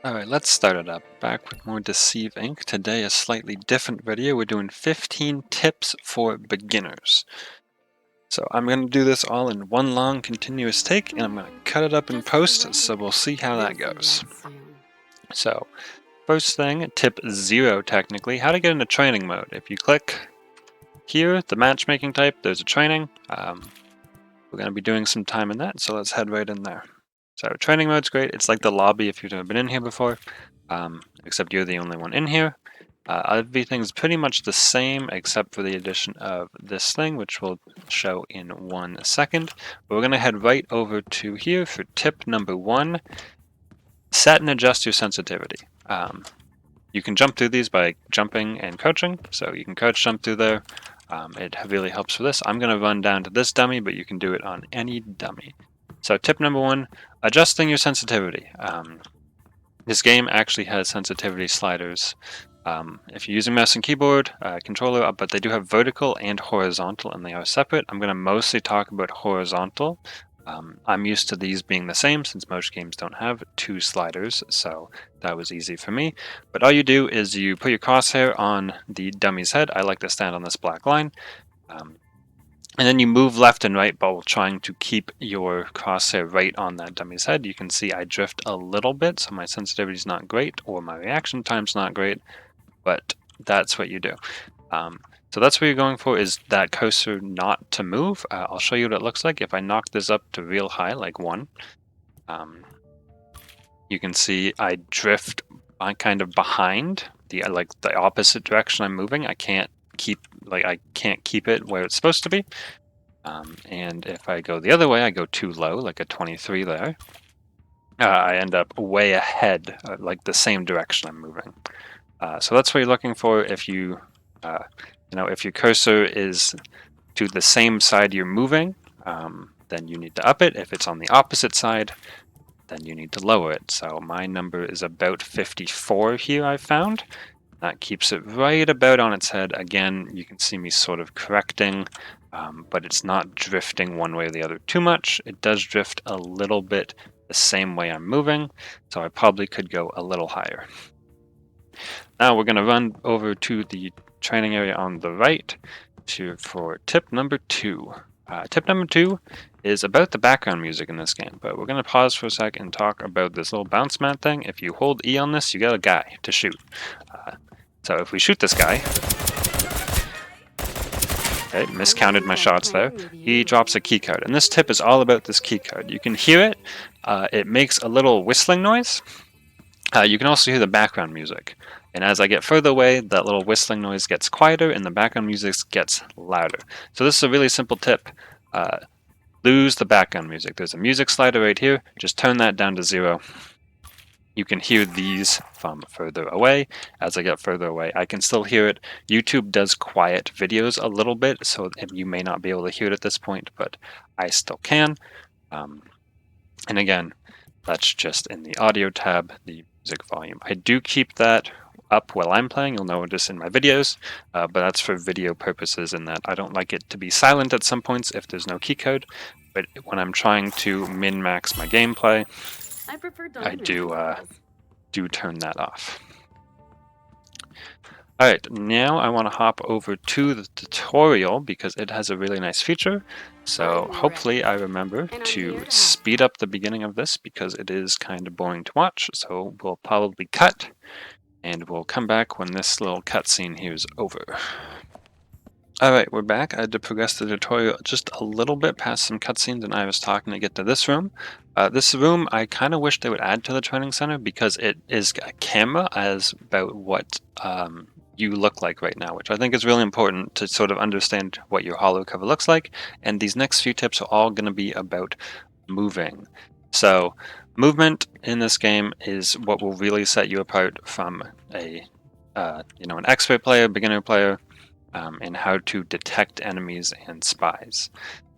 Alright, let's start it up. Back with more Deceive Inc. Today a slightly different video. We're doing 15 tips for beginners. So I'm going to do this all in one long continuous take and I'm going to cut it up in post, so we'll see how that goes. So first thing, tip 0 technically, how to get into training mode. If you click here, the matchmaking type, there's a training. We're going to be doing some time in that, so let's head right in there. So training mode's great. It's like the lobby if you've never been in here before, except you're the only one in here. Everything's pretty much the same except for the addition of this thing, which we'll show in 1 second. But we're going to head right over to here for tip number 1. Set and adjust your sensitivity. You can jump through these by jumping and crouching, so you can crouch jump through there. It really helps for this. I'm going to run down to this dummy, but you can do it on any dummy. So tip number 1, adjusting your sensitivity. This game actually has sensitivity sliders. If you're using mouse and keyboard, controller, but they do have vertical and horizontal, and they are separate. I'm going to mostly talk about horizontal. I'm used to these being the same since most games don't have 2 sliders, so that was easy for me. But all you do is you put your crosshair on the dummy's head. I like to stand on this black line. And then you move left and right while trying to keep your crosshair right on that dummy's head. You can see I drift a little bit, so my sensitivity is not great, or my reaction time's not great, but that's what you do. So that's what you're going for, is that cursor not to move. I'll show you what it looks like. If I knock this up to real high, like 1, you can see I drift kind of behind the opposite direction I'm moving. I can't keep it where it's supposed to be. And if I go the other way, I go too low, like a 23 there. I end up way ahead, like the same direction I'm moving. So that's what you're looking for. If you, if your cursor is to the same side you're moving, then you need to up it. If it's on the opposite side, then you need to lower it. So my number is about 54 here, I found. That keeps it right about on its head. Again, you can see me sort of correcting, but it's not drifting one way or the other too much. It does drift a little bit the same way I'm moving, so I probably could go a little higher. Now we're going to run over to the training area on the right for tip number 2. Tip number 2 is about the background music in this game, but we're going to pause for a sec and talk about this little bounce mat thing. If you hold E on this, you got a guy to shoot. So if we shoot this guy, okay, miscounted my shots there, he drops a key card. And this tip is all about this key card. You can hear it. It makes a little whistling noise. You can also hear the background music. And as I get further away, that little whistling noise gets quieter and the background music gets louder. So this is a really simple tip. Lose the background music. There's a music slider right here. Just turn that down to 0. You can hear these from further away. As I get further away, I can still hear it. YouTube does quiet videos a little bit, so you may not be able to hear it at this point, but I still can. And again, that's just in the audio tab, the music volume. I do keep that up while I'm playing. You'll notice in my videos, but that's for video purposes, in that I don't like it to be silent at some points if there's no key code. But when I'm trying to min-max my gameplay, I do turn that off. Alright, now I want to hop over to the tutorial because it has a really nice feature. So hopefully I remember to speed up the beginning of this because it is kind of boring to watch. So we'll probably cut and we'll come back when this little cutscene here is over. Alright, we're back. I had to progress the tutorial just a little bit past some cutscenes and I was talking to get to this room. This room I kind of wish they would add to the training center because it is a camera as about what you look like right now, which I think is really important to sort of understand what your hollow cover looks like. And these next few tips are all going to be about moving. So movement in this game is what will really set you apart from an expert player, beginner player, and how to detect enemies and spies.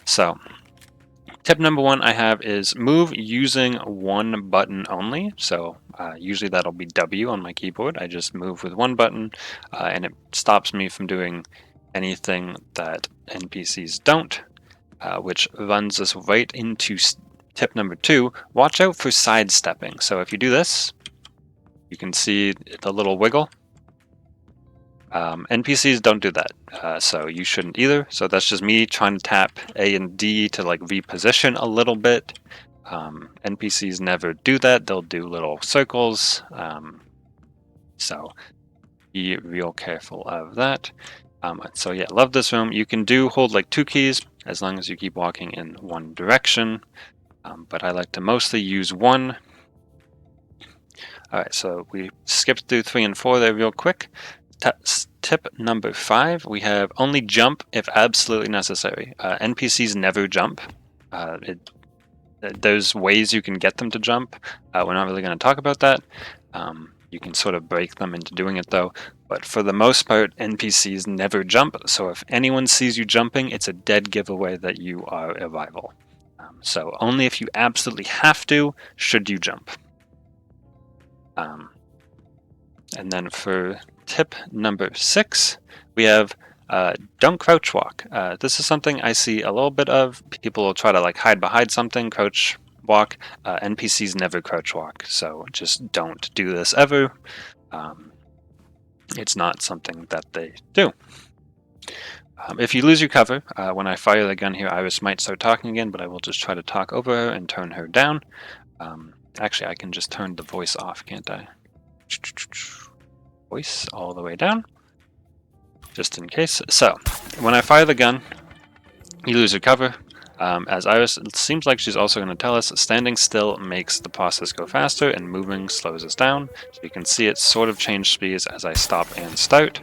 So tip number 1 I have is move using one button only. So usually that'll be W on my keyboard. I just move with one button and it stops me from doing anything that NPCs don't, which runs us right into tip number 2. Watch out for sidestepping. So if you do this, You can see the little wiggle. NPCs don't do that, so you shouldn't either. So that's just me trying to tap A and D to like reposition a little bit. NPCs never do that. They'll do little circles. So be real careful of that. So yeah, love this room. You can hold like 2 keys as long as you keep walking in one direction. But I like to mostly use 1. All right, so we skipped through 3 and 4 there real quick. Tip number 5, we have only jump if absolutely necessary. NPCs never jump. There's ways you can get them to jump. We're not really going to talk about that. You can sort of break them into doing it though. But for the most part, NPCs never jump. So if anyone sees you jumping, it's a dead giveaway that you are a rival. So only if you absolutely have to, should you jump. And then for tip number 6, we have don't crouch walk. This is something I see a little bit of. People will try to like hide behind something, crouch walk. NPCs never crouch walk, so just don't do this ever. It's not something that they do. If you lose your cover, when I fire the gun here, Iris might start talking again, but I will just try to talk over her and turn her down. Actually, I can just turn the voice off, can't I? Voice all the way down, just in case. So, when I fire the gun, you lose your cover. As Iris, it seems like she's also going to tell us, standing still makes the process go faster and moving slows us down. So you can see it sort of change speeds as I stop and start.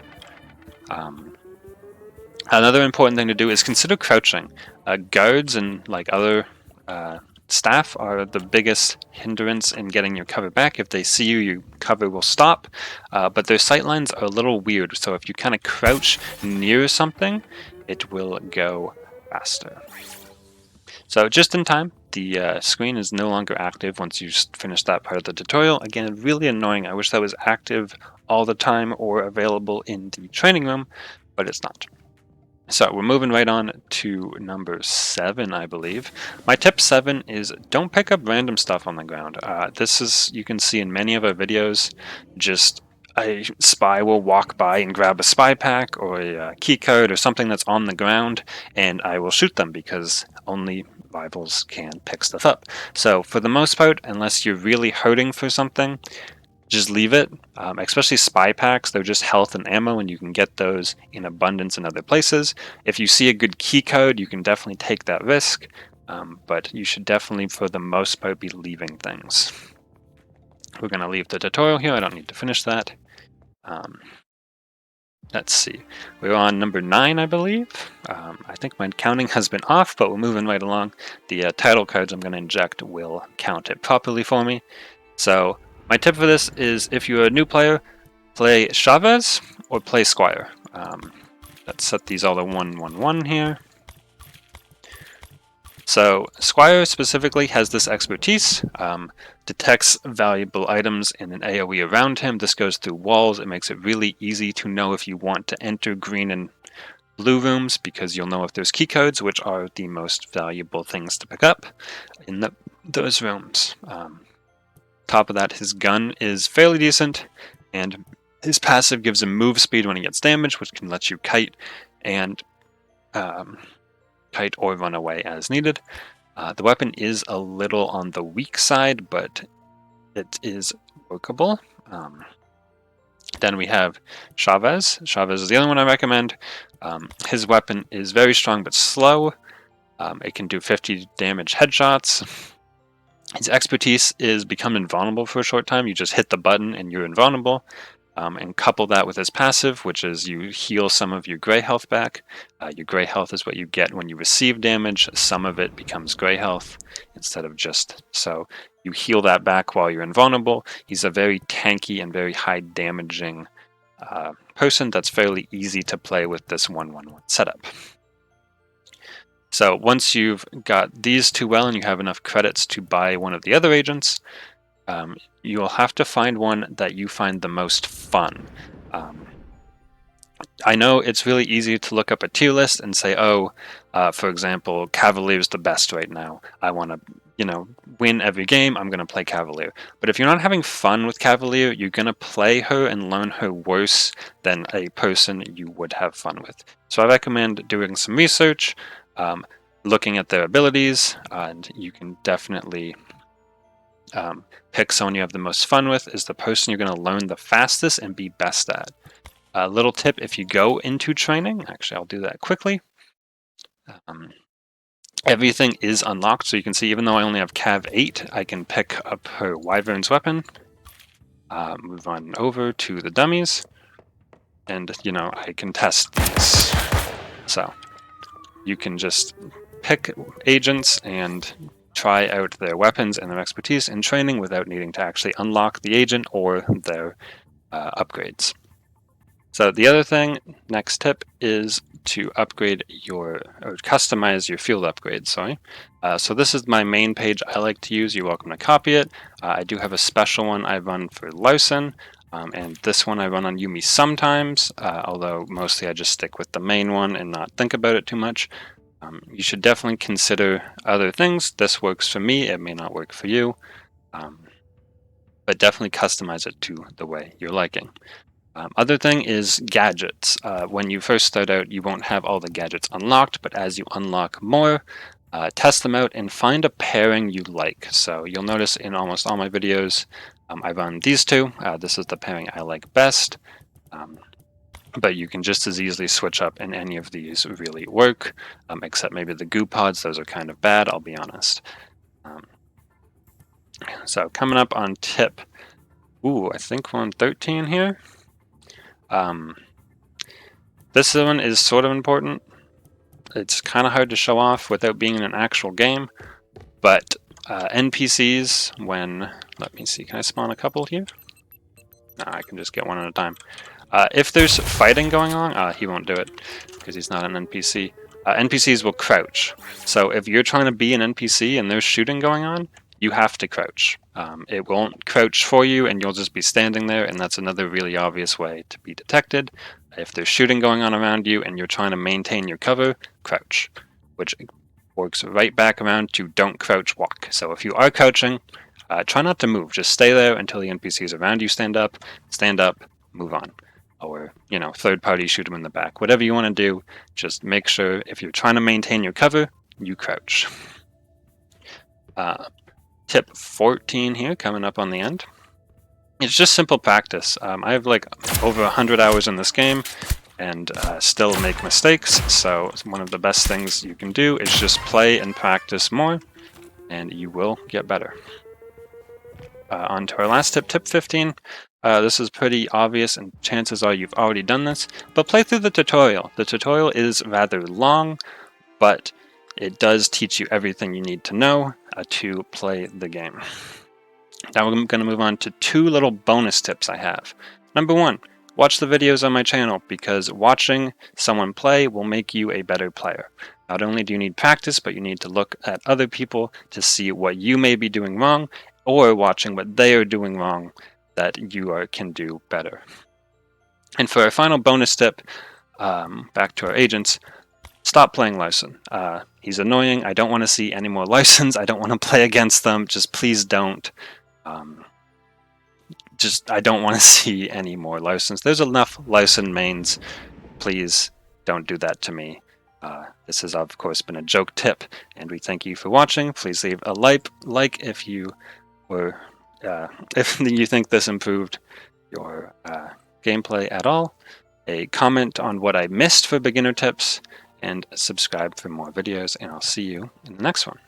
Another important thing to do is consider crouching. Guards and like other staff are the biggest hindrance in getting your cover back. If they see you, your cover will stop, but their sightlines are a little weird, so if you kind of crouch near something, it will go faster. So just in time, the screen is no longer active once you finish that part of the tutorial. Again, really annoying. I wish that was active all the time or available in the training room, but it's not. So we're moving right on to number 7, I believe. My tip 7 is don't pick up random stuff on the ground. This is, you can see in many of our videos, just a spy will walk by and grab a spy pack or a key card or something that's on the ground, and I will shoot them because only rivals can pick stuff up. So for the most part, unless you're really hurting for something, just leave it. Especially spy packs, they're just health and ammo, and you can get those in abundance in other places. If you see a good key code, you can definitely take that risk, but you should definitely, for the most part, be leaving things. We're going to leave the tutorial here. I don't need to finish that. Let's see. We're on number 9, I believe. I think my counting has been off, but we're moving right along. The title cards I'm going to inject will count it properly for me. So my tip for this is if you're a new player, play Chavez or play Squire. Let's set these all to 1-1-1 here. So Squire specifically has this expertise, detects valuable items in an AoE around him. This goes through walls. It makes it really easy to know if you want to enter green and blue rooms because you'll know if there's key codes, which are the most valuable things to pick up in those rooms. Top of that, his gun is fairly decent, and his passive gives him move speed when he gets damaged, which can let you kite or run away as needed. The weapon is a little on the weak side, but it is workable. Then we have Chavez. Chavez is the only one I recommend. His weapon is very strong but slow. It can do 50 damage headshots. His expertise is become invulnerable for a short time. You just hit the button and you're invulnerable. And couple that with his passive, which is you heal some of your gray health back. Your gray health is what you get when you receive damage. Some of it becomes gray health instead of just... So you heal that back while you're invulnerable. He's a very tanky and very high damaging person that's fairly easy to play with this 1-1-1 setup. So once you've got these two well and you have enough credits to buy one of the other agents, you'll have to find one that you find the most fun. I know it's really easy to look up a tier list and say, oh, for example, Cavalier's the best right now. I want to win every game, I'm going to play Cavalier. But if you're not having fun with Cavalier, you're going to play her and learn her worse than a person you would have fun with. So I recommend doing some research, looking at their abilities, and you can definitely pick someone you have the most fun with is the person you're going to learn the fastest and be best at. A little tip, if you go into training, actually I'll do that quickly. Everything is unlocked, so you can see even though I only have Cav 8, I can pick up her Wyvern's weapon, move on over to the dummies, and I can test these. So you can just pick agents and try out their weapons and their expertise in training without needing to actually unlock the agent or their upgrades. So the other thing, next tip, is to upgrade or customize your field upgrades, sorry. So this is my main page I like to use. You're welcome to copy it. I do have a special one I run for Larson, and this one I run on Yumi sometimes, although mostly I just stick with the main one and not think about it too much. You should definitely consider other things. This works for me, it may not work for you, but definitely customize it to the way you're liking. Other thing is gadgets. When you first start out, you won't have all the gadgets unlocked, but as you unlock more, test them out and find a pairing you like. So you'll notice in almost all my videos, I run these two. This is the pairing I like best, but you can just as easily switch up and any of these really work, except maybe the goo pods. Those are kind of bad, I'll be honest. So coming up on tip, I think we're on 13 here. This one is sort of important. It's kind of hard to show off without being in an actual game, but NPCs, let me see, can I spawn a couple here? No, I can just get one at a time. If there's fighting going on, he won't do it because he's not an NPC. NPCs will crouch. So if you're trying to be an NPC and there's shooting going on, you have to crouch. It won't crouch for you and you'll just be standing there, and that's another really obvious way to be detected. If there's shooting going on around you and you're trying to maintain your cover, crouch, which works right back around to don't crouch, walk. So if you are crouching, try not to move. Just stay there until the NPCs around you stand up, move on. Or, third party, shoot them in the back. Whatever you want to do, just make sure if you're trying to maintain your cover, you crouch. Tip 14 here, coming up on the end. It's just simple practice. I have over 100 hours in this game and still make mistakes, so one of the best things you can do is just play and practice more, and you will get better. On to our last tip, tip 15. This is pretty obvious, and chances are you've already done this, but play through the tutorial. The tutorial is rather long, but it does teach you everything you need to know to play the game. Now we're going to move on to 2 little bonus tips I have. Number 1, watch the videos on my channel, because watching someone play will make you a better player. Not only do you need practice, but you need to look at other people to see what you may be doing wrong, or watching what they are doing wrong that you can do better. And for our final bonus tip, back to our agents, stop playing Larson. He's annoying. I don't want to see any more Larsons. I don't want to play against them. Just please don't. I don't want to see any more Larsons. There's enough Larson mains. Please don't do that to me. This has of course been a joke tip, and we thank you for watching. Please leave a like if you were if you think this improved your gameplay at all, a comment on what I missed for beginner tips, and subscribe for more videos, and I'll see you in the next one.